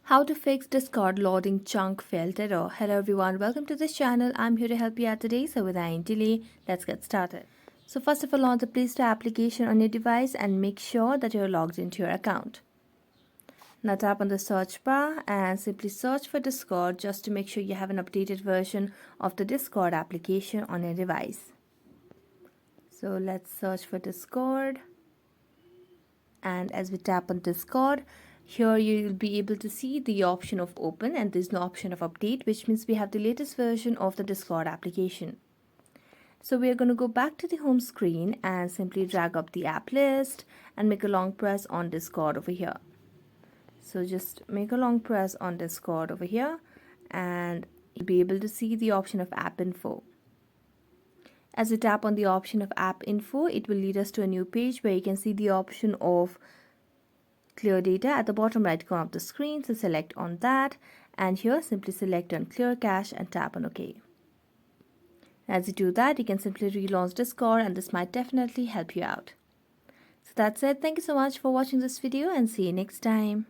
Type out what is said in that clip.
How to fix Discord loading chunk failed error. Hello everyone, welcome to this channel. I'm here to help you out today. So without any delay, let's get started. So first of all, launch the Play Store application on your device and make sure that you're logged into your account. Now tap on the search bar and simply search for Discord just to make sure you have an updated version of the Discord application on your device. So let's search for Discord. And as we tap on Discord, here you'll be able to see the option of open and there's no option of update, which means we have the latest version of the Discord application. So we are going to go back to the home screen and simply drag up the app list and make a long press on Discord over here. So just make a long press on Discord over here and you'll be able to see the option of app info. As we tap on the option of app info, it will lead us to a new page where you can see the option of clear data at the bottom right corner of the screen. So select on that and here simply select on clear cache and tap on OK. As you do that, you can simply relaunch Discord and this might definitely help you out. So that's it. Thank you so much for watching this video and see you next time.